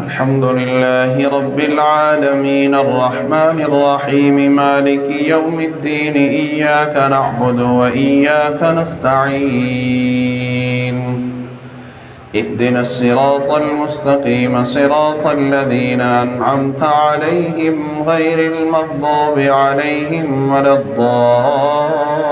الحمد لله رب العالمين الرحمن الرحيم مالك يوم الدين إياك نعبد وإياك نستعين اهدنا الصراط المستقيم صراط الذين أنعمت عليهم غير المغضوب عليهم ولا الضالين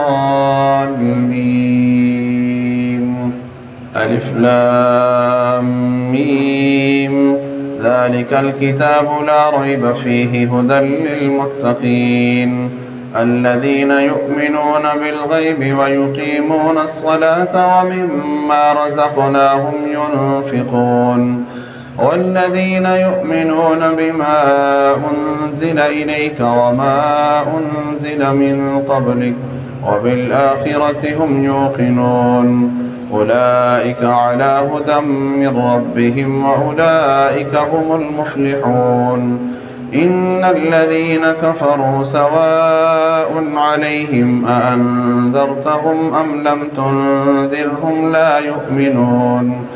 ألف لام ميم ذلك الكتاب لا ريب فيه هدى للمتقين الذين يؤمنون بالغيب ويقيمون الصلاة ومما رزقناهم ينفقون والذين يؤمنون بما أنزل إليك وما أنزل من قبلك وبالآخرة هم يوقنون أولئك على هدى من ربهم وأولئك هم المفلحون إن الذين كفروا سواء عليهم أأنذرتهم أم لم تنذرهم لا يؤمنون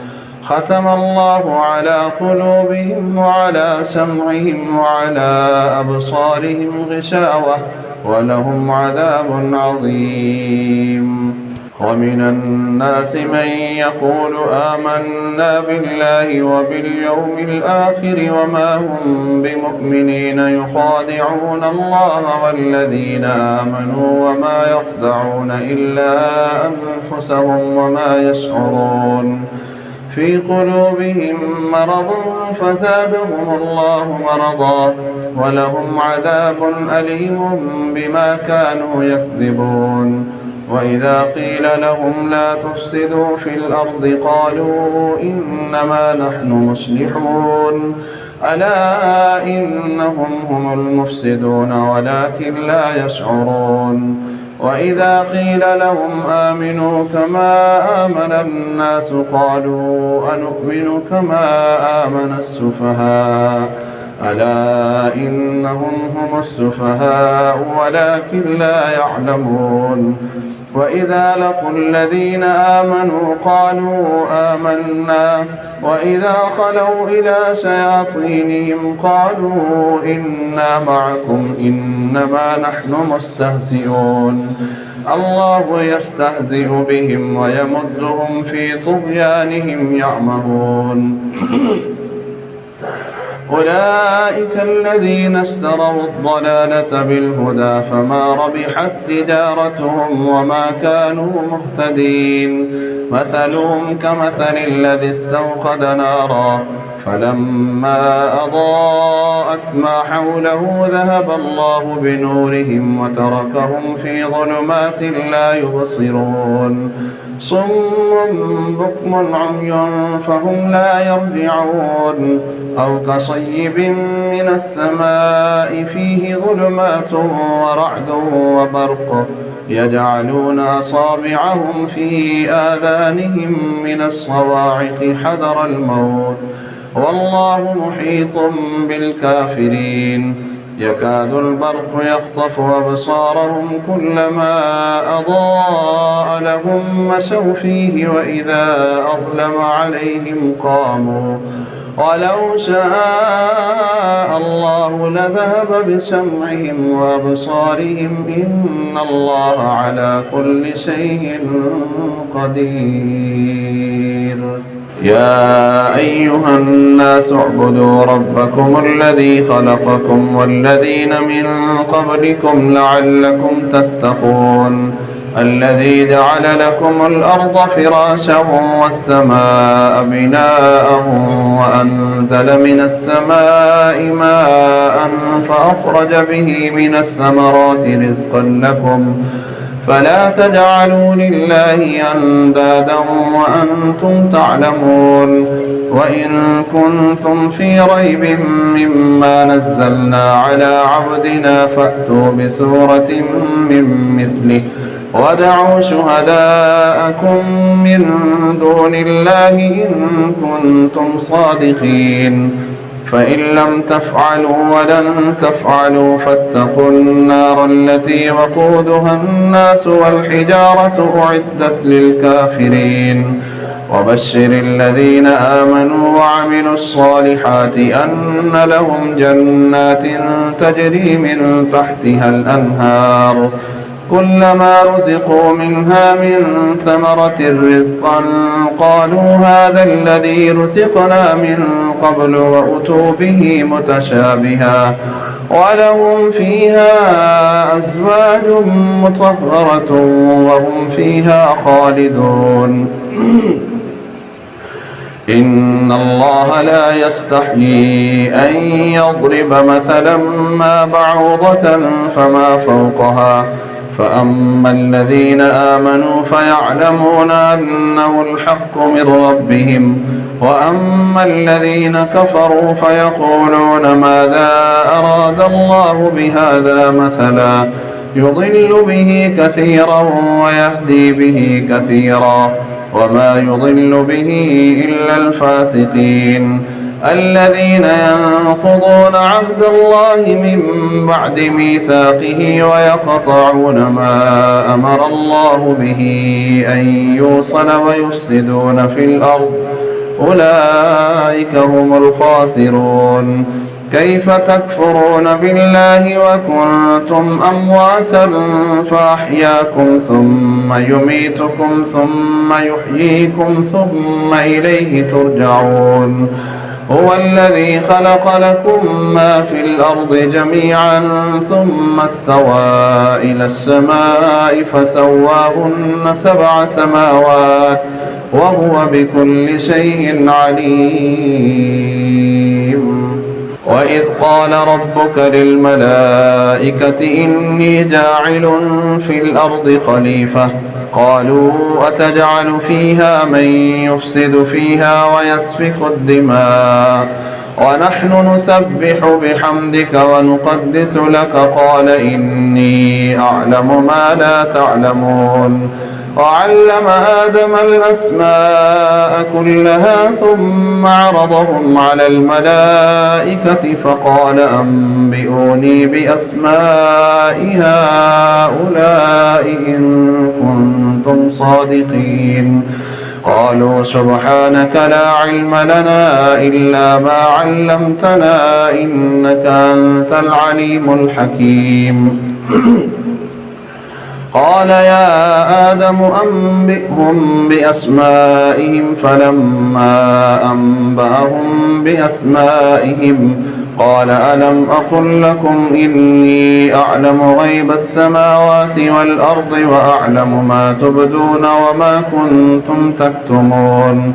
ختم الله على قلوبهم وعلى سمعهم وعلى أبصارهم غشاوة ولهم عذاب عظيم ومن الناس من يقول آمنا بالله وباليوم الآخر وما هم بمؤمنين يخادعون الله والذين آمنوا وما يخدعون إلا أنفسهم وما يشعرون في قلوبهم مرض فزادهم الله مرضا ولهم عذاب أليم بما كانوا يكذبون وإذا قيل لهم لا تفسدوا في الأرض قالوا إنما نحن مصلحون ألا إنهم هم المفسدون ولكن لا يشعرون وإذا قيل لهم آمنوا كما آمن الناس قالوا أنؤمن كما آمن السفهاء ألا إنهم هم السفهاء ولكن لا يعلمون وإذا لقوا الذين آمنوا قالوا آمنا وإذا خلوا إلى شياطينهم قالوا إنا معكم إنما نحن مستهزئون الله يستهزئ بهم ويمدهم في طغيانهم يعمهون أولئك الذين اشتروا الضلالة بالهدى فما ربحت تجارتهم وما كانوا مهتدين مثلهم كمثل الذي استوقد نارا فلما أضاءت ما حوله ذهب الله بنورهم وتركهم في ظلمات لا يبصرون صم بكم عمي فهم لا يرجعون أو كصيب من السماء فيه ظلمات ورعد وبرق يجعلون أصابعهم في آذانهم من الصواعق حذر الموت والله محيط بالكافرين يكاد البرق يخطف أبصارهم كلما أضاء لهم مشوا فيه وإذا أظلم عليهم قاموا ولو شاء الله لذهب بسمعهم وأبصارهم إن الله على كل شيء قدير يا أيها الناس اعبدوا ربكم الذي خلقكم والذين من قبلكم لعلكم تتقون الذي جعل لكم الأرض فراشا والسماء بناء وأنزل من السماء ماء فأخرج به من الثمرات رزقا لكم فلا تجعلوا لله أندادا وأنتم تعلمون وإن كنتم في ريب مما نزلنا على عبدنا فأتوا بسورة من مثله وادعوا شهداءكم من دون الله إن كنتم صادقين فإن لم تفعلوا ولن تفعلوا فاتقوا النار التي وقودها الناس والحجارة أعدت للكافرين وبشر الذين آمنوا وعملوا الصالحات أن لهم جنات تجري من تحتها الأنهار كلما رزقوا منها من ثمرة رزقا قالوا هذا الذي رزقنا من قبل وأتوا به متشابها ولهم فيها أزواج مطهرة وهم فيها خالدون إن الله لا يستحيي أن يضرب مثلا ما بعوضة فما فوقها فأما الذين آمنوا فيعلمون أنه الحق من ربهم وأما الذين كفروا فيقولون ماذا أراد الله بهذا مثلا يضل به كثيرا ويهدي به كثيرا وما يضل به إلا الفاسقين الذين ينقضون عهد الله من بعد ميثاقه ويقطعون ما أمر الله به أن يوصل ويفسدون في الأرض أولئك هم الخاسرون كيف تكفرون بالله وكنتم أمواتا فأحياكم ثم يميتكم ثم يحييكم ثم إليه ترجعون هو الذي خلق لكم ما في الأرض جميعا ثم استوى إلى السماء فسواهن 7 سماوات وهو بكل شيء عليم وإذ قال ربك للملائكة إني جاعل في الأرض خليفة قالوا أتجعل فيها من يفسد فيها ويسفك الدماء ونحن نسبح بحمدك ونقدس لك قال إني أعلم ما لا تعلمون وعلم آدم الأسماء كلها ثم عرضهم على الملائكة فقال أنبئوني بأسماء هؤلاء إن كنتم صادقين قالوا سبحانك لا علم لنا إلا ما علمتنا إنك أنت العليم الحكيم قال يا آدم أنبئهم بأسمائهم فلما أنبأهم بأسمائهم قال ألم أقل لكم إني أعلم غيب السماوات والأرض وأعلم ما تبدون وما كنتم تكتمون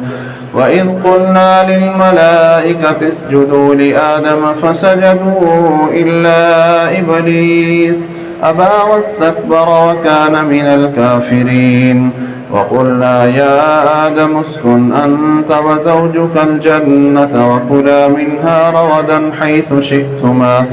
وإذ قلنا للملائكة اسجدوا لآدم فسجدوا إلا إبليس أبى واستكبر وكان من الكافرين وقلنا يا آدم اسكن أنت وزوجك الجنة وكلا منها رغدا حيث شئتما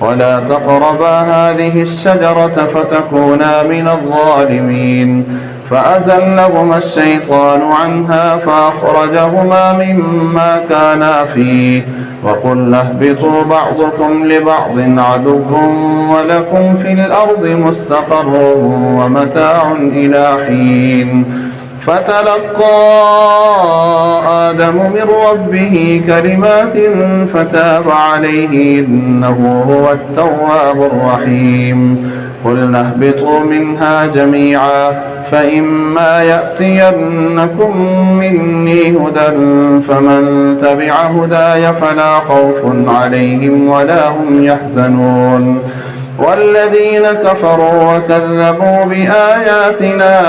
ولا تقربا هذه الشجرة فتكونا من الظالمين فأزلهما الشيطان عنها فأخرجهما مما كانا فيه وقلنا اهبطوا بعضكم لبعض عدو ولكم في الأرض مستقر ومتاع إلى حين فتلقى آدم من ربه كلمات فتاب عليه إنه هو التواب الرحيم قلنا اهبطوا منها جميعا فإما يأتينكم مني هدى فمن تبع هداي فلا خوف عليهم ولا هم يحزنون والذين كفروا وكذبوا بآياتنا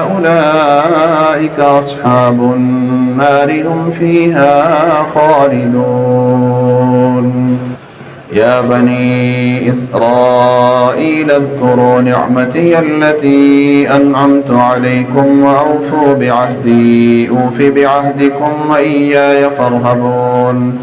أولئك أصحاب النار هم فيها خالدون يا بني إسرائيل اذكروا نعمتي التي أنعمت عليكم وأوفوا بعهدي أوف بعهدكم وإياي فارهبون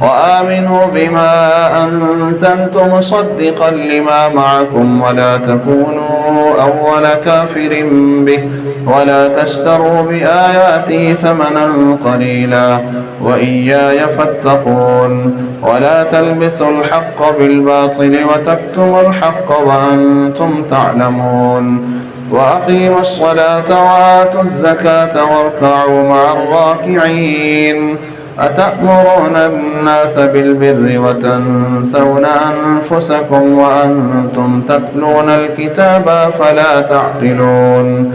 وآمنوا بما أنزلت مصدقا لما معكم ولا تكونوا أول كافر به ولا تشتروا بآياتي ثمنا قليلا وإياي فاتقون ولا تلبسوا الحق بالباطل وتكتموا الحق وأنتم تعلمون وأقيموا الصلاة وآتوا الزكاة واركعوا مع الراكعين أتأمرون الناس بالبر وتنسون أنفسكم وأنتم تتلون الكتاب فلا تعقلون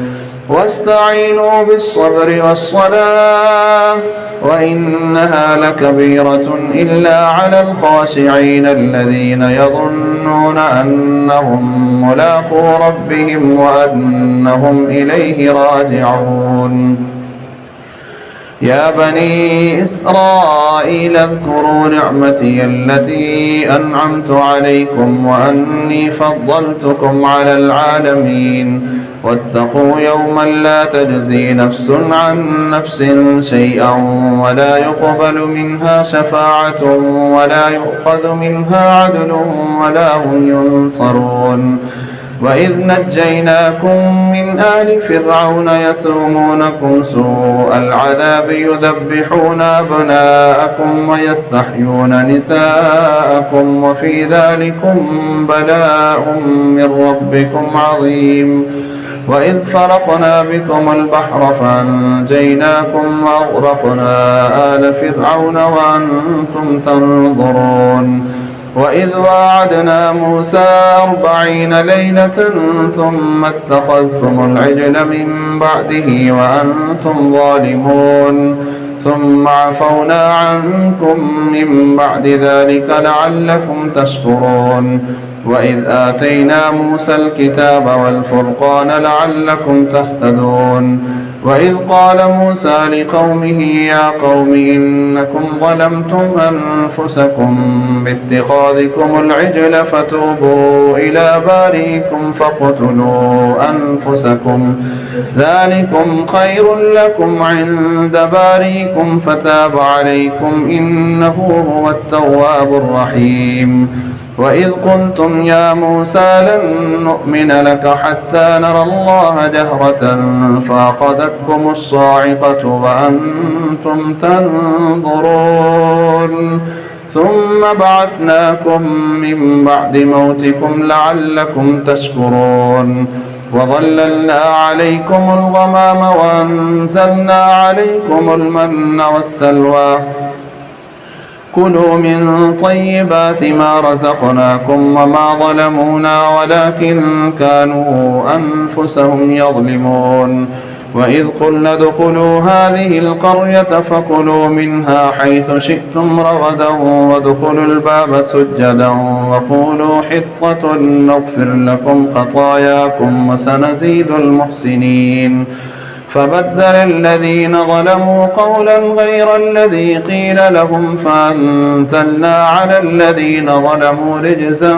واستعينوا بالصبر والصلاة وإنها لكبيرة إلا على الخاشعين الذين يظنون أنهم ملاقو ربهم وأنهم إليه راجعون يا بني إسرائيل اذكروا نعمتي التي أنعمت عليكم وأني فضلتكم على العالمين واتقوا يوما لا تجزي نفس عن نفس شيئا ولا يقبل منها شفاعة ولا يؤخذ منها عدل ولا هم ينصرون وإذ نجيناكم من آل فرعون يسومونكم سوء العذاب يذبحون أبناءكم ويستحيون نساءكم وفي ذلكم بلاء من ربكم عظيم وإذ فرقنا بكم البحر فأنجيناكم وأغرقنا آل فرعون وأنتم تنظرون وإذ واعدنا موسى 40 ليلة ثم اتخذتم العجل من بعده وأنتم ظالمون ثم عفونا عنكم من بعد ذلك لعلكم تشكرون وإذ آتينا موسى الكتاب والفرقان لعلكم تهتدون وإذ قال موسى لقومه يا قوم إنكم ظلمتم أنفسكم باتخاذكم العجل فتوبوا إلى بارئكم فاقتلوا أنفسكم ذلكم خير لكم عند بارئكم فتاب عليكم إنه هو التواب الرحيم وإذ قلتم يا موسى لن نؤمن لك حتى نرى الله جهرة فأخذتكم الصاعقة وأنتم تنظرون ثم بعثناكم من بعد موتكم لعلكم تشكرون وظللنا عليكم الغمام وأنزلنا عليكم المن والسلوى كلوا من طيبات ما رزقناكم وما ظلمونا ولكن كانوا أنفسهم يظلمون وإذ قلنا ادخلوا هذه القرية فكلوا منها حيث شئتم رغدا وادخلوا الباب سجدا وقولوا حطة نغفر لكم خطاياكم وسنزيد المحسنين فبدل الذين ظلموا قولا غير الذي قيل لهم فأنزلنا على الذين ظلموا رجزا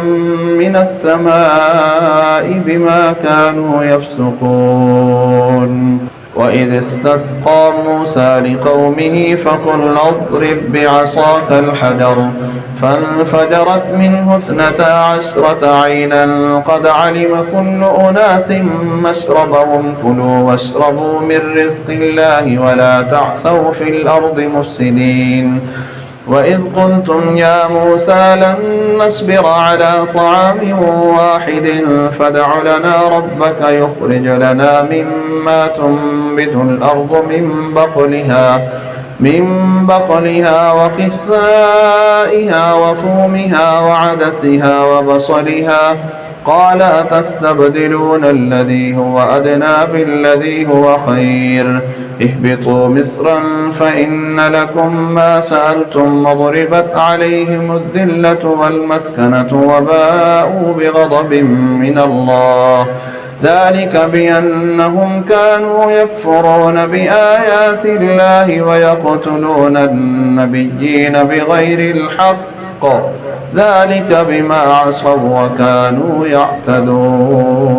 من السماء بما كانوا يفسقون وإذ استسقى موسى لقومه فقل اضرب بعصاك الحجر فانفجرت منه 12 عينا قد علم كل أناس مشربهم كلوا واشربوا من رزق الله ولا تعثوا في الأرض مفسدين وإذ قلتم يا موسى لن نصبر على طعام واحد فادع لنا ربك يخرج لنا مما تنبت الأرض من بقلها وقثائها وفومها وعدسها وبصلها قال أتستبدلون الذي هو أدنى بالذي هو خير اهبطوا مصرا فإن لكم ما سألتم وضربت عليهم الذلة والمسكنة وباءوا بغضب من الله ذلك بأنهم كانوا يكفرون بآيات الله ويقتلون النبيين بغير الحق ذلك بما عصوا وكانوا يعتدون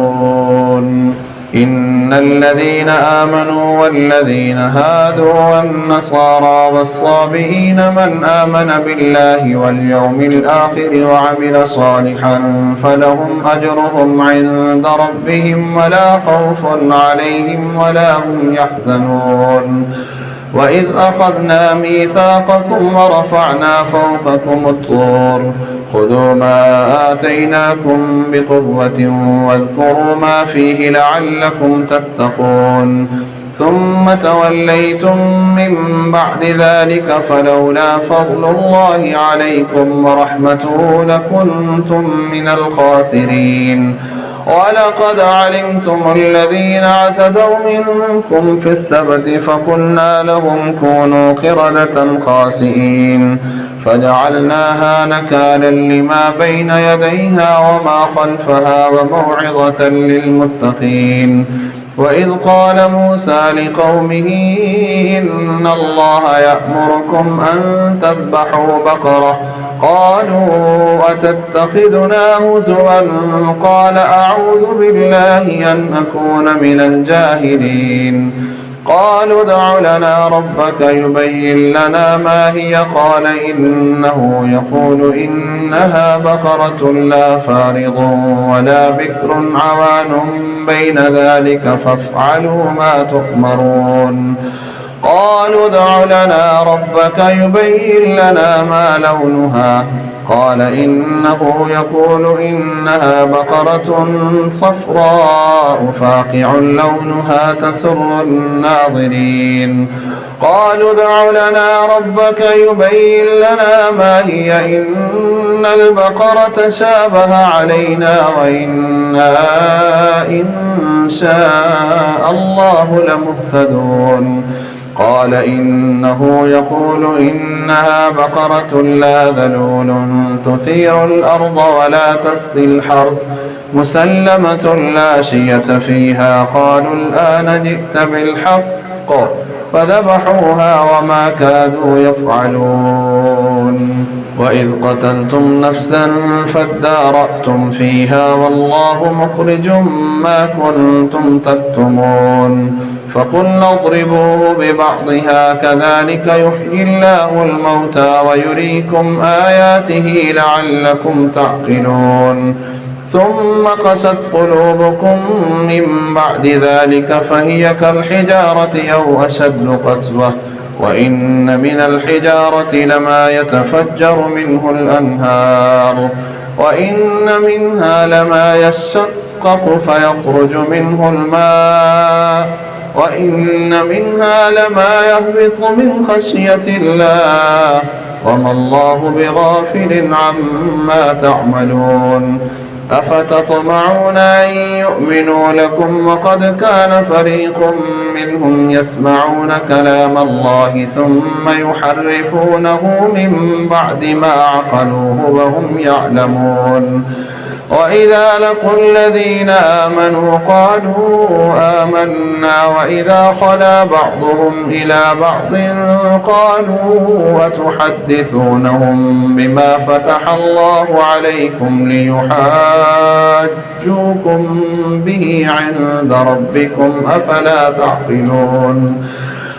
إن الذين آمنوا والذين هادوا والنصارى والصابئين من آمن بالله واليوم الآخر وعمل صالحا فلهم أجرهم عند ربهم ولا خوف عليهم ولا هم يحزنون وإذ أخذنا ميثاقكم ورفعنا فوقكم الطور خذوا ما آتيناكم بقوة واذكروا ما فيه لعلكم تتقون ثم توليتم من بعد ذلك فلولا فضل الله عليكم ورحمته لكنتم من الخاسرين ولقد علمتم الذين اعتدوا منكم في السبت فقلنا لهم كونوا قردة خاسئين فجعلناها نكالا لما بين يديها وما خلفها وموعظة للمتقين وإذ قال موسى لقومه إن الله يأمركم أن تذبحوا بقرة قالوا أتتخذنا هزوا قال أعوذ بالله أن أكون من الجاهلين قالوا ادع لنا ربك يبين لنا ما هي قال إنه يقول إنها بقرة لا فارض ولا بكر عوان بين ذلك فافعلوا ما تؤمرون قالوا ادع لنا ربك يبين لنا ما لونها قال إنه يقول إنها بقرة صفراء فاقع لونها تسر الناظرين قالوا ادع لنا ربك يبين لنا ما هي إن البقرة شابه علينا وإنا إن شاء الله لمهتدون قال إنه يقول إنها بقرة لا ذلول تثير الأرض ولا تسقي الحرث مسلمة لا شية فيها قالوا الآن جئت بالحق فذبحوها وما كادوا يفعلون وإذ قتلتم نفسا فادارأتم فيها والله مخرج ما كنتم تكتمون فقلنا اضربوه ببعضها كذلك يحيي الله الموتى ويريكم آياته لعلكم تعقلون ثم قست قلوبكم من بعد ذلك فهي كالحجارة أو أشد قسوة وإن من الحجارة لما يتفجر منه الأنهار وإن منها لما يشقق فيخرج منه الماء وإن منها لما يهبط من خشية الله وما الله بغافل عما تعملون أفتطمعون أن يؤمنوا لكم وقد كان فريق منهم يسمعون كلام الله ثم يحرفونه من بعد ما عقلوه وهم يعلمون وإذا لقوا الذين آمنوا قالوا آمنا وإذا خلا بعضهم إلى بعض قالوا أتحدثونهم بما فتح الله عليكم ليحاجوكم به عند ربكم أفلا تعقلون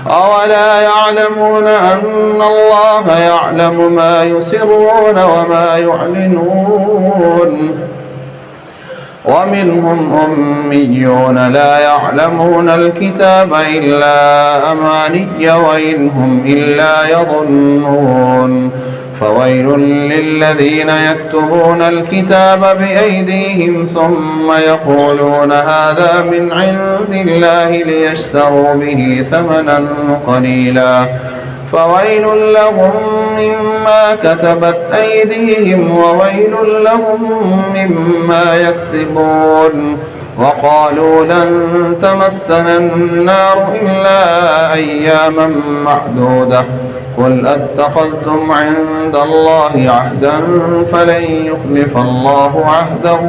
أولا يعلمون أن الله يعلم ما يسرون وما يعلنون ومنهم أميون لا يعلمون الكتاب إلا أماني وإن هم إلا يظنون فويل للذين يكتبون الكتاب بأيديهم ثم يقولون هذا من عند الله ليشتروا به ثمنا قليلا فويل لهم مما كتبت أيديهم وويل لهم مما يكسبون وقالوا لن تمسنا النار إلا أياما معدودة قل أتخذتم عند الله عهدا فلن يخلف الله عهده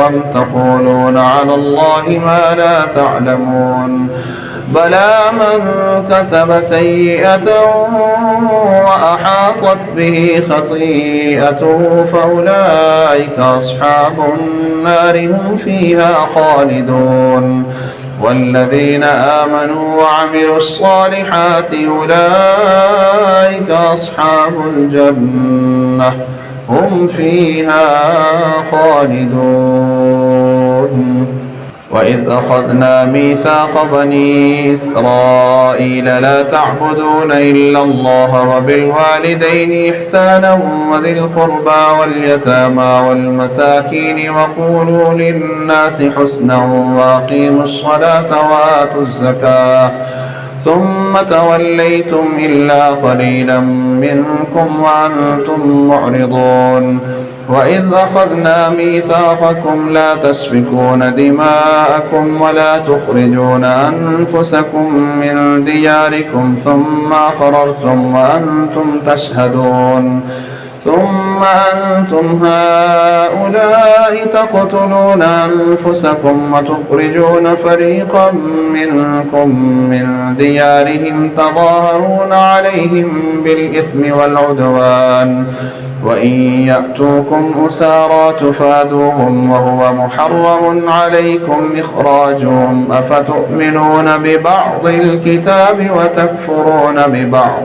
أم تقولون على الله ما لا تعلمون بلى من كسب سيئة وأحاطت به خطيئته فأولئك أصحاب النار هم فيها خالدون والذين آمنوا وعملوا الصالحات أولئك أصحاب الجنة هم فيها خالدون وإذ أخذنا ميثاق بني إسرائيل لا تعبدون إلا الله وبالوالدين إحسانا وذي القربى واليتامى والمساكين وقولوا للناس حسنا وأقيموا الصلاة وآتوا الزكاة ثم توليتم إلا قليلا منكم وأنتم معرضون وإذ أخذنا ميثاقكم لا تسفكون دماءكم ولا تخرجون أنفسكم من دياركم ثم أقررتم وأنتم تشهدون ثم أنتم هؤلاء تقتلون أنفسكم وتخرجون فريقا منكم من ديارهم تظاهرون عليهم بالإثم والعدوان وإن يأتوكم أسارى تفادوهم وهو محرم عليكم إخراجهم أفتؤمنون ببعض الكتاب وتكفرون ببعض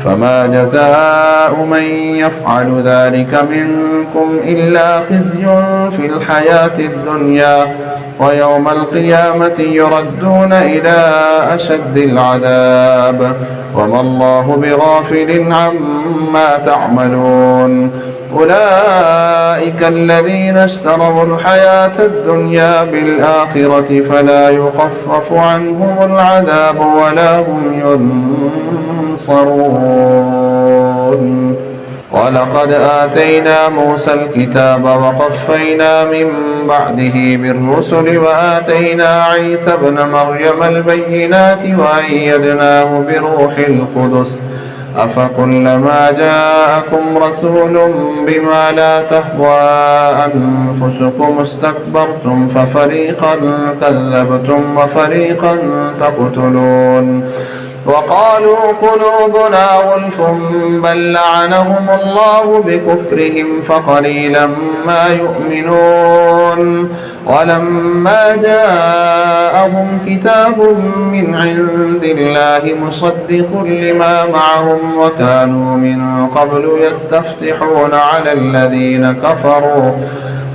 فما جزاء من يفعل ذلك منكم إلا خزي في الحياة الدنيا ويوم القيامة يردون إلى أشد العذاب وما الله بغافل عما تعملون أولئك الذين اشتروا الحياة الدنيا بالآخرة فلا يخفف عنهم العذاب ولا هم ينصرون ولقد آتينا موسى الكتاب وقفينا من بعده بالرسل وآتينا عيسى ابن مريم البينات وأيدناه بروح القدس أفكلما جاءكم رسول بما لا تهوى أنفسكم استكبرتم ففريقا كذبتم وفريقا تقتلون وقالوا قلوبنا غلف بل لعنهم الله بكفرهم فقليلا ما يؤمنون ولما جاءهم كتاب من عند الله مصدق لما معهم وكانوا من قبل يستفتحون على الذين كفروا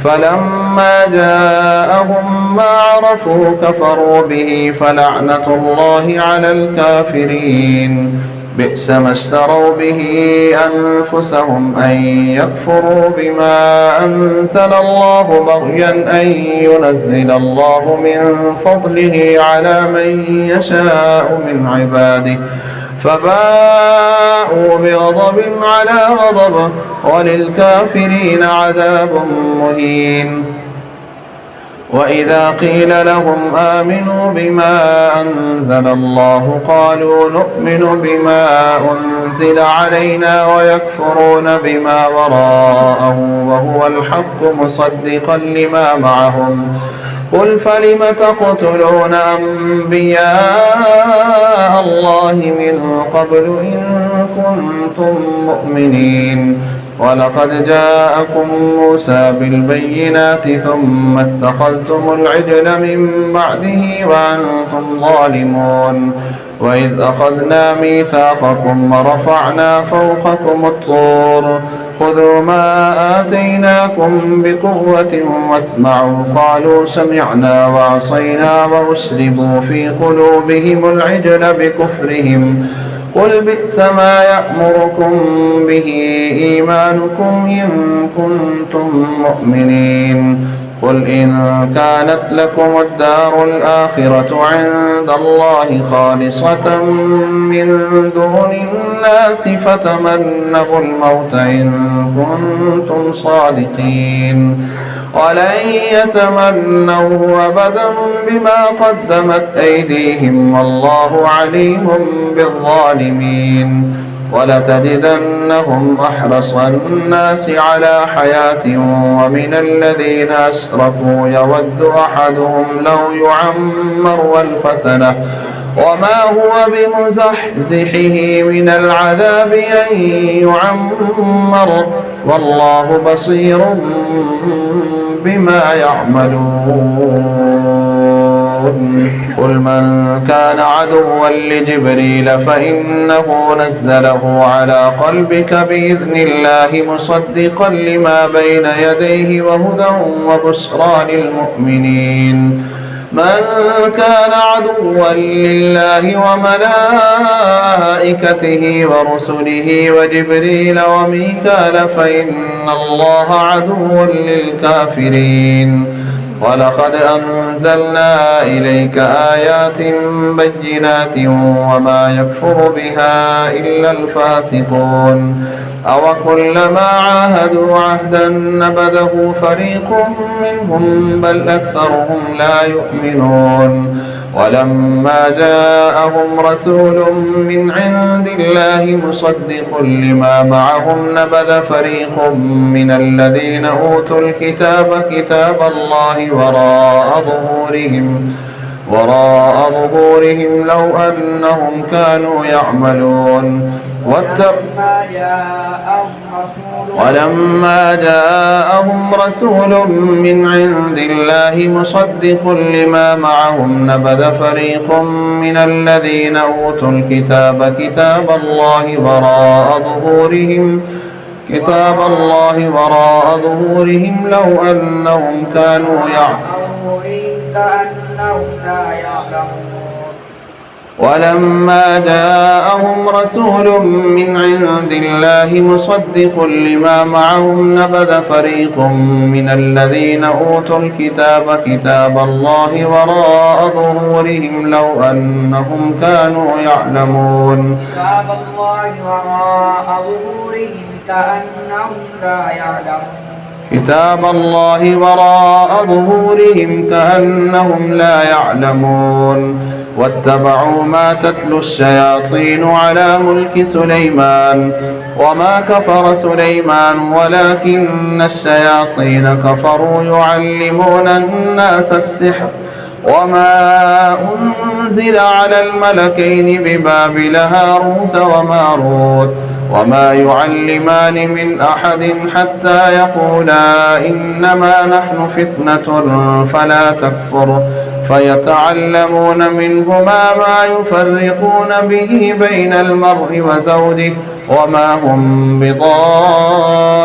فلما جاءهم ما عرفوا كفروا به فلعنة الله على الكافرين بئس ما اشتروا به أنفسهم أن يكفروا بما أنزل الله بغيا أن ينزل الله من فضله على من يشاء من عباده فباءوا بغضب على غضب وللكافرين عذاب مهين وإذا قيل لهم آمنوا بما أنزل الله قالوا نؤمن بما أنزل علينا ويكفرون بما وراءه وهو الحق مصدقا لما معهم قل فلم تقتلون أنبياء الله من قبل إن كنتم مؤمنين ولقد جاءكم موسى بالبينات ثم اتخذتم العجل من بعده وأنتم ظالمون وإذ أخذنا ميثاقكم ورفعنا فوقكم الطور خذوا ما آتيناكم بقوة واسمعوا قالوا سمعنا وعصينا وأشربوا في قلوبهم العجل بكفرهم قل بئس ما يأمركم به إيمانكم إن كنتم مؤمنين قل إن كانت لكم الدار الآخرة عند الله خالصة من دون الناس فتمنوا الموت إن كنتم صادقين ولن يتمنوه أبدا بما قدمت أيديهم والله عليم بالظالمين ولتجدنهم أحرص الناس على حياة ومن الذين أشركوا يود أحدهم لو يعمر ألف سنة وما هو بمزحزحه من العذاب أن يعمر والله بصير بما يعملون قل من كان عدوا لجبريل فإنه نزله على قلبك بإذن الله مصدقا لما بين يديه وهدى وبشرى للمؤمنين من كان عدوا لله وملائكته ورسله وجبريل وميكال فإن الله عدو للكافرين ولقد أنزلنا إليك آيات بينات وما يكفر بها إلا الفاسقون أوكلما عاهدوا عهدا نبذه فريق منهم بل أكثرهم لا يؤمنون ولما جاءهم رسول من عند الله مصدق لما معهم نبذ فريق من الذين أوتوا الكتاب كتاب الله وراء ظهورهم لو أنهم كانوا يعملون ولما جاءهم رسول من عند الله مصدق لما معهم نبذ فريق من الذين أوتوا الكتاب كتاب الله وراء ظهورهم لو أنهم كانوا ولما جاءهم رسول من عند الله مصدق لما معهم نبذ فريق من الذين أوتوا الكتاب كتاب الله وراء ظهورهم لو أنهم كانوا يعلمون كتاب الله وراء ظهورهم كأنهم لا يعلمون واتبعوا ما تتلو الشياطين على ملك سليمان وما كفر سليمان ولكن الشياطين كفروا يعلمون الناس السحر وما أنزل على الملكين ببابل هاروت وماروت وما يعلمان من أحد حتى يقولا إنما نحن فتنة فلا تكفر فيتعلمون منهما ما يفرقون به بين المرء وزوجه وما هم بضارين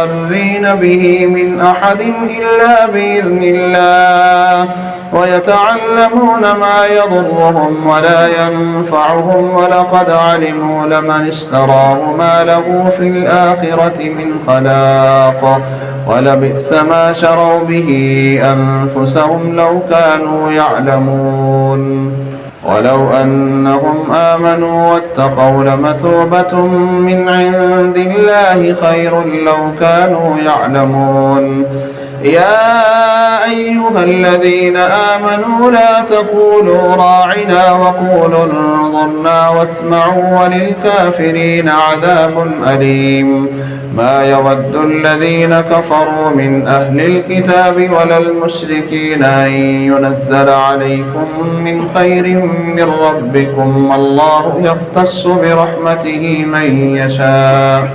به من أحد إلا بإذن الله ويتعلمون ما يضرهم ولا ينفعهم ولقد علموا لمن اشتراه ما له في الآخرة من خلاق ولبئس ما شروا به أنفسهم لو كانوا يعلمون ولو أنهم آمنوا واتقوا لمثوبة من عند الله خير لو كانوا يعلمون يا أيها الذين آمنوا لا تقولوا راعنا وقولوا انظرنا واسمعوا وللكافرين عذاب أليم ما يود الذين كفروا من أهل الكتاب ولا المشركين أن ينزل عليكم من خير من ربكم الله يختص برحمته من يشاء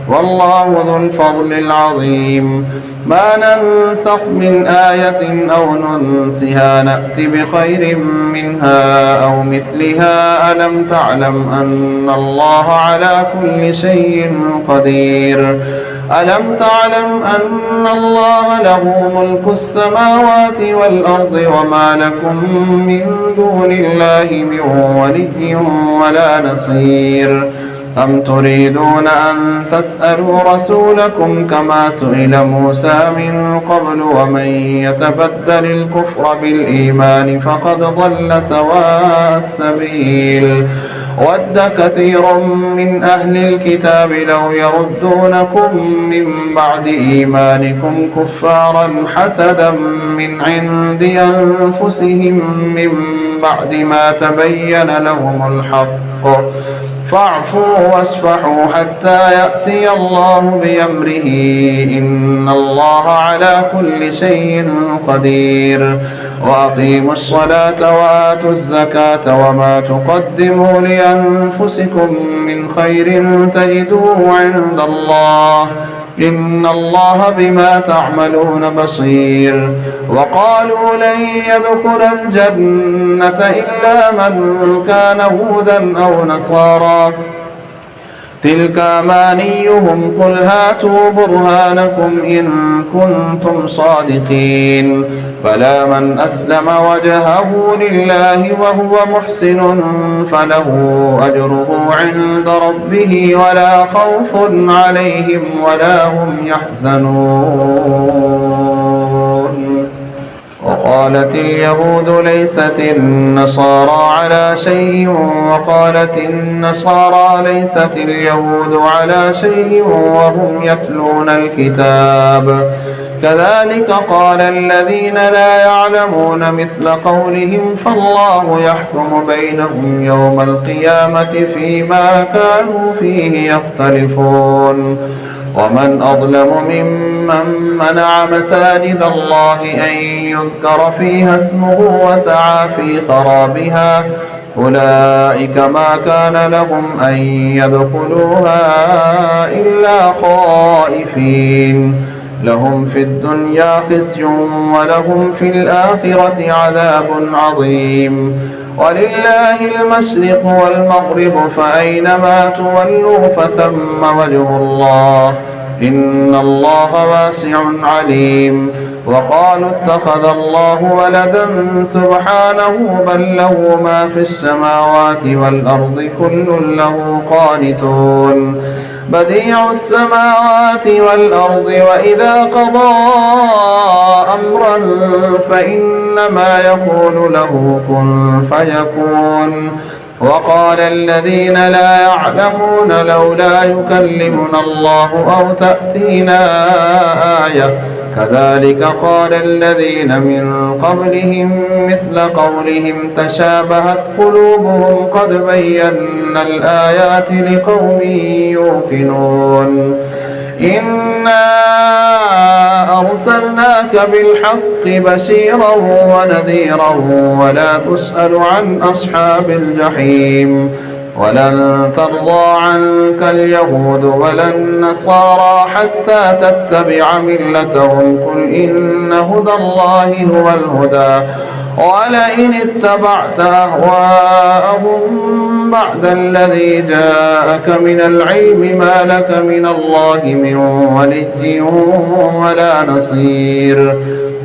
والله ذو الفضل العظيم ما ننسخ من آية أو ننسها نأت بخير منها أو مثلها ألم تعلم أن الله على كل شيء قدير ألم تعلم أن الله له ملك السماوات والأرض وما لكم من دون الله من ولي ولا نصير أم تريدون أن تسألوا رسولكم كما سئل موسى من قبل ومن يتبدل الكفر بالإيمان فقد ضل سواء السبيل ود كثير من أهل الكتاب لو يردونكم من بعد إيمانكم كفارا حسدا من عند أنفسهم من بعد ما تبين لهم الحق فاعفوا واصفحوا حتى يأتي الله بأمره إن الله على كل شيء قدير وأقيموا الصلاة وآتوا الزكاة وما تقدموا لأنفسكم من خير تجدوه عند الله إن الله بما تعملون بصير وقالوا لن يدخل الجنة إلا من كان هودا أو نصارى تلك أمانيهم قل هاتوا برهانكم إن كنتم صادقين بلى من أسلم وجهه لله وهو محسن فله أجره عند ربه ولا خوف عليهم ولا هم يحزنون وقالت اليهود ليست النصارى على شيء وقالت النصارى ليست اليهود على شيء وهم يتلون الكتاب كذلك قال الذين لا يعلمون مثل قولهم فالله يحكم بينهم يوم القيامة فيما كانوا فيه يختلفون ومن أظلم ممن منع مساجد الله أن يذكر فيها اسمه وسعى في خرابها أولئك ما كان لهم أن يدخلوها إلا خائفين لهم في الدنيا خزي ولهم في الآخرة عذاب عظيم ولله المشرق والمغرب فأينما تولوا فثم وجه الله إن الله واسع عليم وقالوا اتخذ الله ولدا سبحانه بل له ما في السماوات والأرض كل له قانتون بديع السماوات والأرض وإذا قضى أمرا فإنما يقول له كن فيكون وقال الذين لا يعلمون لولا يكلمنا الله أو تأتينا آية كذلك قال الذين من قبلهم مثل قولهم تشابهت قلوبهم قد بينا الآيات لقوم يوقنون إنا أرسلناك بالحق بشيرا ونذيرا ولا تسأل عن أصحاب الجحيم ولن ترضى عنك اليهود ولا النصارى حتى تتبع ملتهم قل إن هدى الله هو الهدى ولئن اتبعت أهواءهم بعد الذي جاءك من العلم ما لك من الله من ولي ولا نصير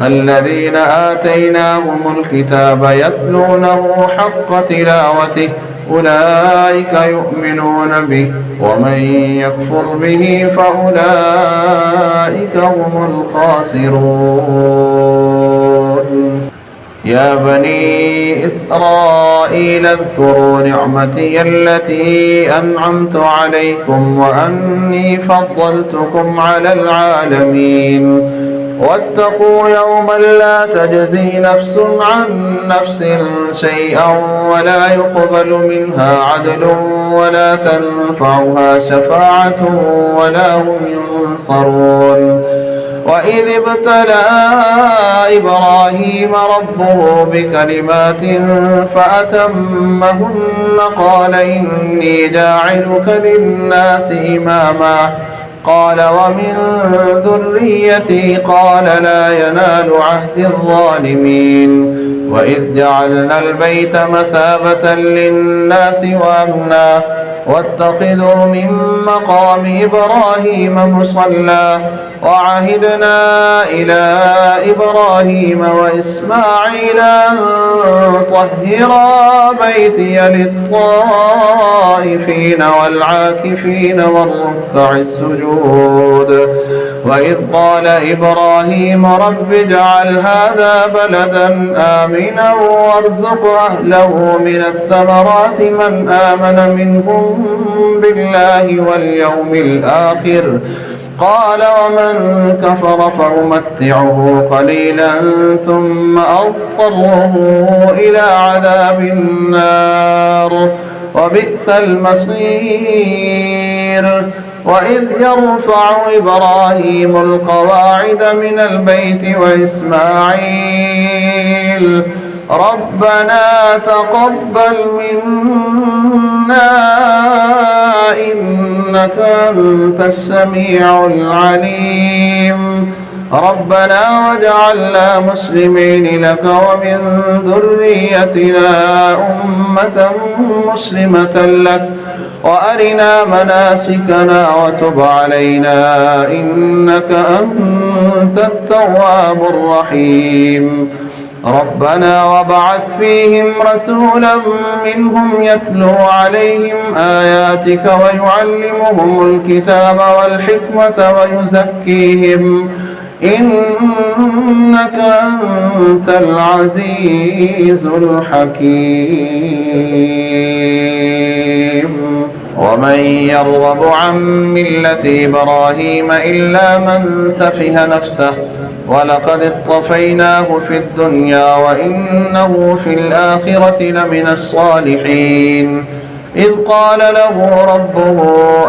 الذين آتيناهم الكتاب يتلونه حق تلاوته أولئك يؤمنون به ومن يكفر به فأولئك هم الخاسرون يا بني إسرائيل اذكروا نعمتي التي أنعمت عليكم وأني فضلتكم على العالمين واتقوا يوما لا تجزي نفس عن نفس شيئا ولا يقبل منها عدل ولا تنفعها شفاعة ولا هم ينصرون وإذ ابتلى إبراهيم ربه بكلمات فأتمهن قال إني جاعلك للناس إماما قال ومن ذريتي قال لا ينال عهد الظالمين وإذ جعلنا البيت مثابة للناس وأمنا واتخذوا من مقام إبراهيم مصلى وعهدنا إلى إبراهيم وإسماعيل أن طهرا بيتي للطائفين والعاكفين والركع السجود وإذ قال إبراهيم رب اجعل هذا بلدا آمنا وارزق أهله من الثمرات من آمن منهم بالله واليوم الآخر قال ومن كفر فأمتعه قليلا ثم أضطره إلى عذاب النار وبئس المصير وإذ يرفع إبراهيم القواعد من البيت وإسماعيل ربنا تقبل منا إنك أنت السميع العليم ربنا واجعلنا مسلمين لك ومن ذريتنا أمة مسلمة لك وأرنا مناسكنا وتب علينا إنك أنت التواب الرحيم. ربنا وابعث فيهم رسولا منهم يتلو عليهم آياتك ويعلمهم الكتاب والحكمة ويزكيهم إنك أنت العزيز الحكيم. ومن يرغب عن ملة إبراهيم إلا من سفه نفسه ولقد اصطفيناه في الدنيا وإنه في الآخرة لمن الصالحين. إذ قال له ربه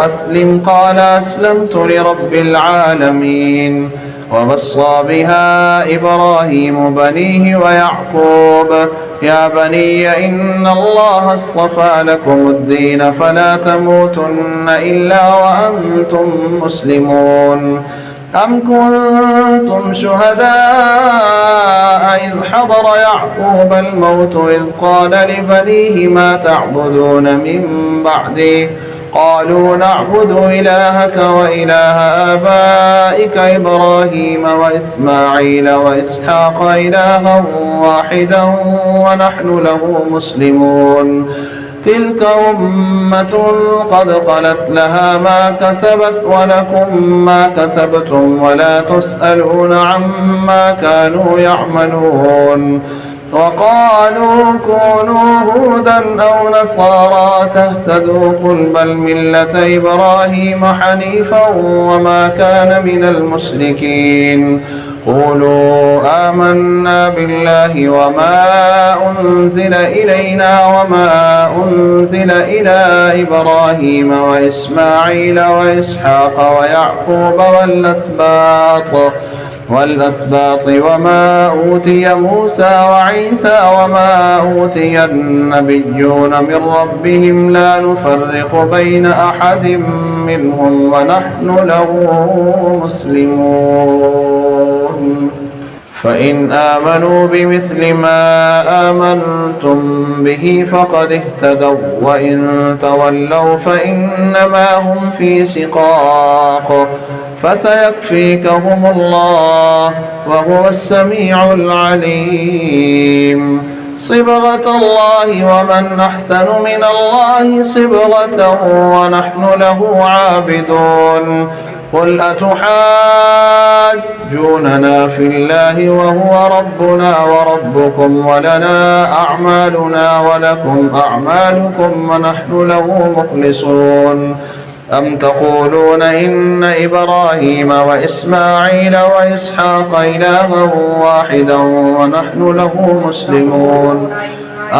أسلم قال أسلمت لرب العالمين. ووصى بها إبراهيم بنيه ويعقوب يا بني إن الله اصطفى لكم الدين فلا تموتن إلا وأنتم مسلمون. أم كنتم شهداء إذ حضر يعقوب الموت إذ قال لبنيه ما تعبدون من بعدي قالوا نعبد إلهك وإله آبائك إبراهيم وإسماعيل وإسحاق إلها واحدا ونحن له مسلمون. تلك أمة قد خلت لها ما كسبت ولكم ما كسبتم ولا تسألون عما كانوا يعملون. وقالوا كونوا هودا أو نصارى تهتدوا قل بل ملة إبراهيم حنيفا وما كان من المشركين. قولوا آمنا بالله وما أنزل إلينا وما أنزل إلى إبراهيم وإسماعيل وإسحاق ويعقوب والأسباط وما أوتي موسى وعيسى وما أوتي النبيون من ربهم لا نفرق بين أحد منهم ونحن له مسلمون. فإن آمنوا بمثل ما آمنتم به فقد اهتدوا وإن تولوا فإنما هم في شقاق فسيكفيكهم الله وهو السميع العليم. صبغة الله ومن أحسن من الله صبغة ونحن له عابدون. قل أتحاجوننا في الله وهو ربنا وربكم ولنا أعمالنا ولكم أعمالكم ونحن له مخلصون. أم تقولون إن إبراهيم وإسماعيل وإسحاق إلها واحدا ونحن له مسلمون.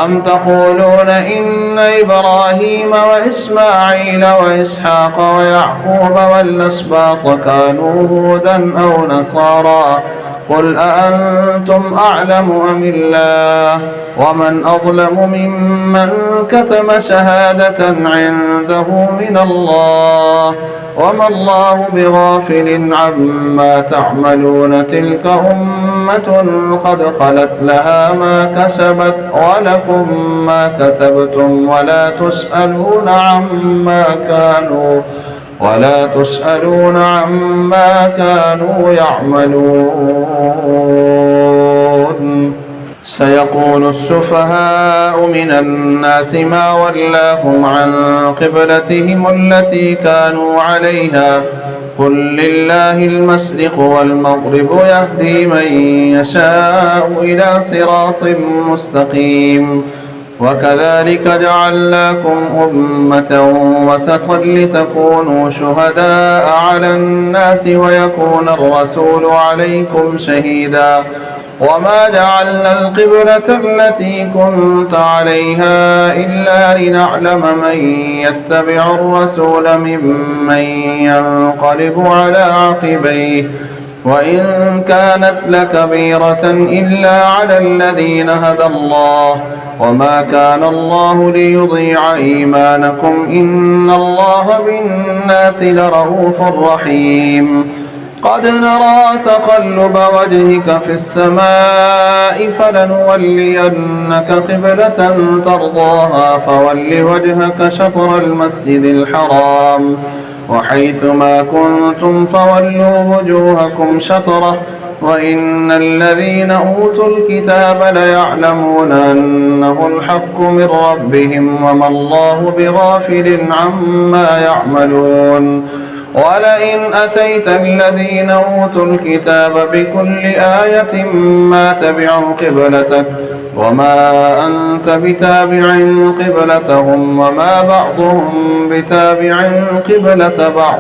أم تقولون إن إبراهيم وإسماعيل وإسحاق ويعقوب والأسباط كانوا هودا أو نصارى قل أأنتم أعلم أم الله ومن أظلم ممن كتم شهادة عنده من الله وما الله بغافل عما تعملون. تلك أمة قد خلت لها ما كسبت ولكم ما كسبتم ولا تسألون عما كانوا يعملون. سيقول السفهاء من الناس ما ولاهم عن قبلتهم التي كانوا عليها قل لله المشرق والمغرب يهدي من يشاء إلى صراط مستقيم. وكذلك جعلناكم أمة وسطا لتكونوا شهداء على الناس ويكون الرسول عليكم شهيدا. وما جعلنا القبلة التي كنت عليها إلا لنعلم من يتبع الرسول ممن ينقلب على عقبيه وإن كانت لكبيرة إلا على الذين هدى الله وما كان الله ليضيع إيمانكم إن الله بالناس لرؤوف رحيم. قد نرى تقلب وجهك في السماء فلنولينك قبلة ترضاها فول وجهك شطر المسجد الحرام وحيث ما كنتم فولوا وجوهكم شطره وإن الذين أوتوا الكتاب ليعلمون أنه الحق من ربهم وما الله بغافل عما يعملون ولئن أتيت الذين أوتوا الكتاب بكل آية ما تبعوا قبلتك وما أنت بتابع قبلتهم وما بعضهم بتابع قبلة بعض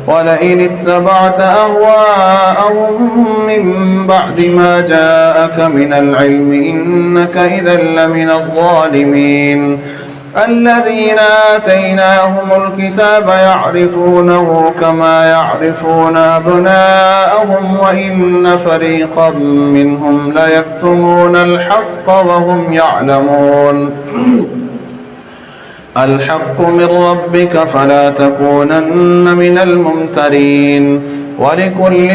ولئن اتبعت أهواءهم من بعد ما جاءك من العلم إنك إذا لمن الظالمين الذين آتيناهم الكتاب يعرفونه كما يعرفون أبناءهم وإن فريقا منهم ليكتمون الحق وهم يعلمون الحق من ربك فلا تكونن من الممترين ولكل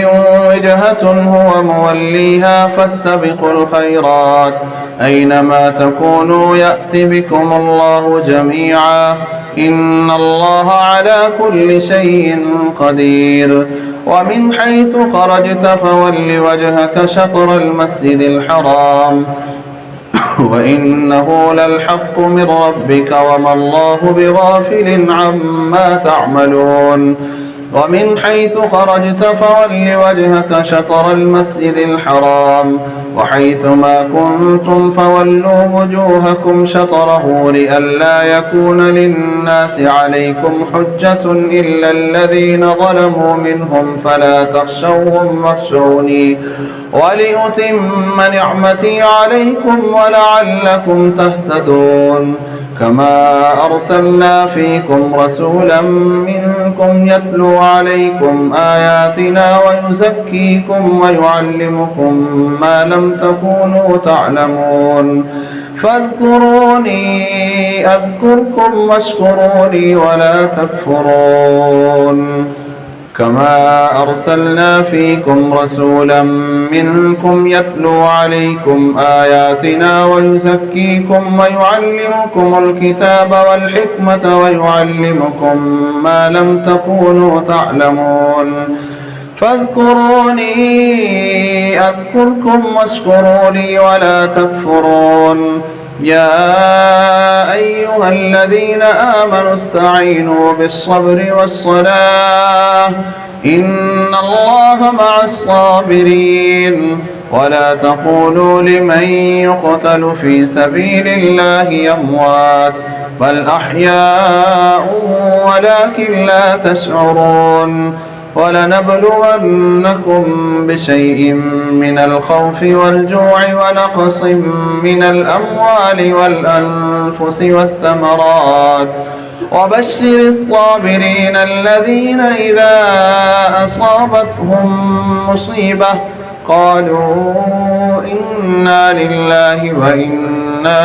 وجهة هو موليها فاستبقوا الخيرات أينما تكونوا يأت بكم الله جميعا إن الله على كل شيء قدير ومن حيث خرجت فول وجهك شطر المسجد الحرام وإنه للحق من ربك وما الله بغافل عما تعملون ومن حيث خرجت فول وجهك شطر المسجد الحرام وحيث ما كنتم فولوا وجوهكم شطره لئلا يكون للناس عليكم حجة إلا الذين ظلموا منهم فلا تخشوهم واخشوني ولأتم نعمتي عليكم ولعلكم تهتدون كما أرسلنا فيكم رسولا منكم يتلو عليكم آياتنا ويزكيكم ويعلمكم ما لم تكونوا تعلمون فاذكروني أذكركم واشكروني ولا تكفرون كما أرسلنا فيكم رسولا منكم يتلو عليكم آياتنا ويزكيكم ويعلمكم الكتاب والحكمة ويعلمكم ما لم تكونوا تعلمون فاذكروني أذكركم واشكروا لي ولا تكفرون يا أيها الذين آمنوا استعينوا بالصبر والصلاة إن الله مع الصابرين ولا تقولوا لمن يقتل في سبيل الله أموات بل أحياء ولكن لا تشعرون ولنبلونكم بشيء من الخوف والجوع ونقص من الأموال والأنفس والثمرات وبشر الصابرين الذين إذا أصابتهم مصيبة قالوا إنا لله وإنا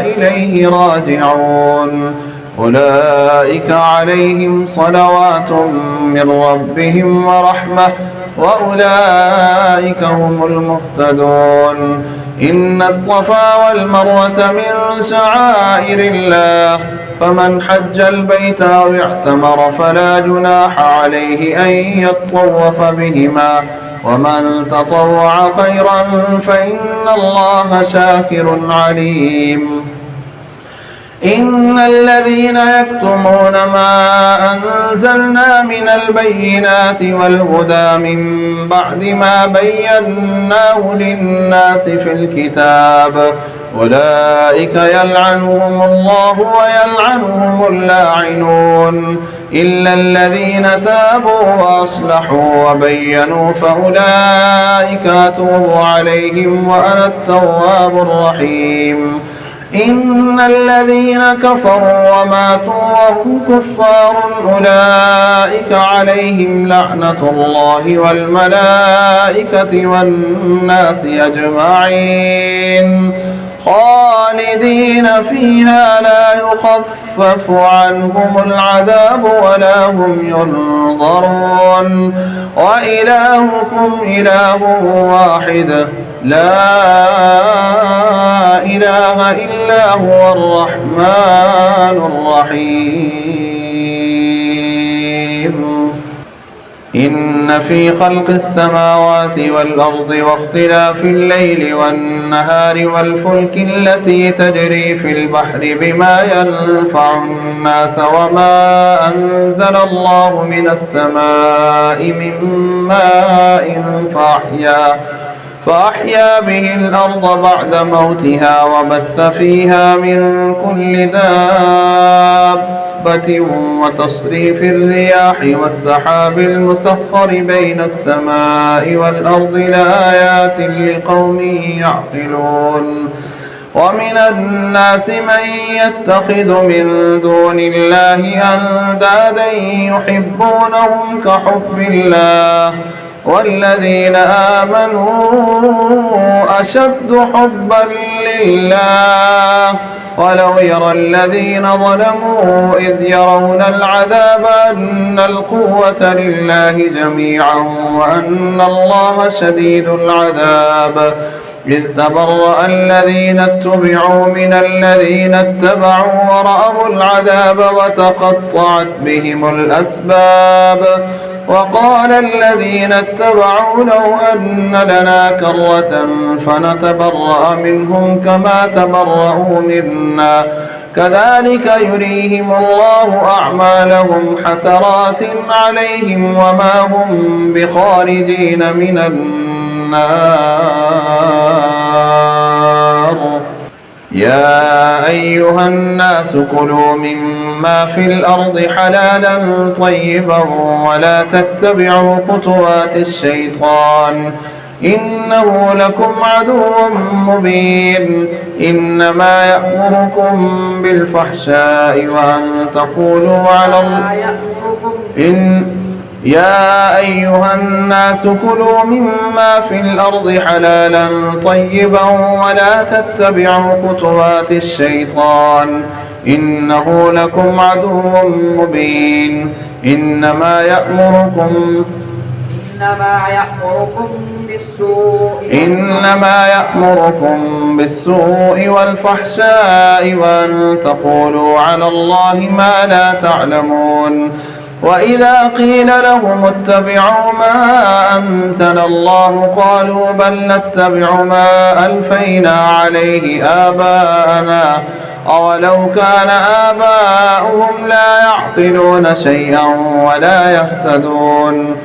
إليه راجعون أولئك عليهم صلوات من ربهم ورحمة وأولئك هم المهتدون إن الصفا والمروة من شعائر الله فمن حج البيت أو اعتمر فلا جناح عليه أن يطوف بهما ومن تطوع خيرا فإن الله شاكر عليم إن الذين يكتمون ما أنزلنا من البينات والهدى من بعد ما بيناه للناس في الكتاب أولئك يلعنهم الله ويلعنهم اللاعنون إلا الذين تابوا وأصلحوا وبينوا فأولئك أتوب عليهم وأنا التواب الرحيم إن الذين كفروا وماتوا وهم كفار أولئك عليهم لعنة الله والملائكة والناس أجمعين خالدين فيها لا يخفف عنهم العذاب ولا هم ينظرون وإلهكم إله واحد لا إله إلا هو الرحمن الرحيم إن في خلق السماوات والأرض واختلاف الليل والنهار والفلك التي تجري في البحر بما ينفع الناس وما أنزل الله من السماء من ماء فأحيا به الأرض بعد موتها وبث فيها من كل دابة وتصريف الرياح والسحاب المسخر بين السماء والأرض لآيات لقوم يعقلون ومن الناس من يتخذ من دون الله أندادا يحبونهم كحب الله والذين آمنوا أشد حبا لله ولو يرى الذين ظلموا إذ يرون العذاب أن القوة لله جميعا وأن الله شديد العذاب إذ تبرأ الذين اتبعوا من الذين اتبعوا ورأوا العذاب وتقطعت بهم الأسباب وقال الذين اتبعوا لو أن لنا كرة فنتبرأ منهم كما تبرأوا منا كذلك يريهم الله أعمالهم حسرات عليهم وما هم بخارجين من النار يا أيها الناس كلوا مما في الأرض حلالا طيبا ولا تتبعوا خطوات الشيطان إنه لكم عدو مبين إنما يأمركم بالفحشاء وأن تقولوا على الله يا أيها الناس كلوا مما في الأرض حلالا طيبا ولا تتبعوا خطوات الشيطان إنه لكم عدو مبين إنما يأمركم بالسوء والفحشاء وأن تقولوا على الله ما لا تعلمون وإذا قيل لهم اتبعوا ما أنزل الله قالوا بل نتبع ما ألفينا عليه آباءنا أولو كان آباؤهم لا يعقلون شيئا ولا يهتدون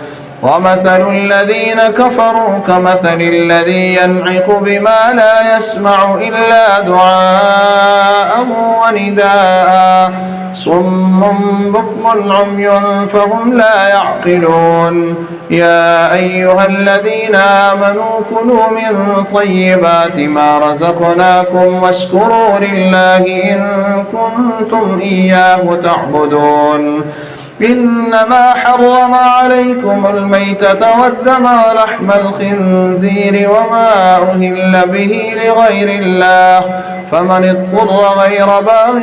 ومثل الذين كفروا كمثل الذي ينعق بما لا يسمع إلا دعاء ونداء صم بكم عمي فهم لا يعقلون يا أيها الذين آمنوا كلوا من طيبات ما رزقناكم واشكروا لله إن كنتم إياه تعبدون إنما حرم عليكم الميتة والدم ولحم الخنزير وما أهل به لغير الله فمن اضطر غير باغ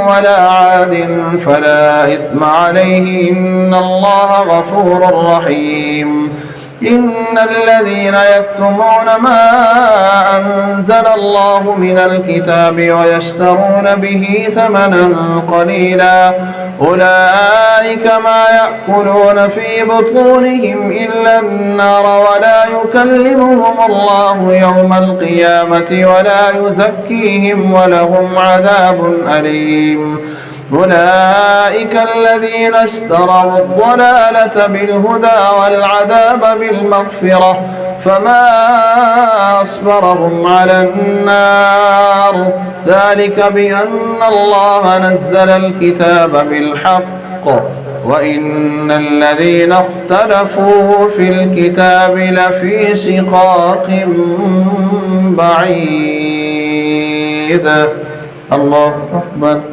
ولا عاد فلا إثم عليه إن الله غفور رحيم إن الذين يكتمون ما أنزل الله من الكتاب ويشترون به ثمنا قليلا أولئك ما يأكلون في بطونهم إلا النار ولا يكلمهم الله يوم القيامة ولا يزكيهم ولهم عذاب أليم أولئك الذين اشتروا الضلالة بالهدى والعذاب بالمغفرة فما أصبرهم على النار ذلك بأن الله نزل الكتاب بالحق وإن الذين اختلفوا في الكتاب لفي شقاق بعيد الله أكبر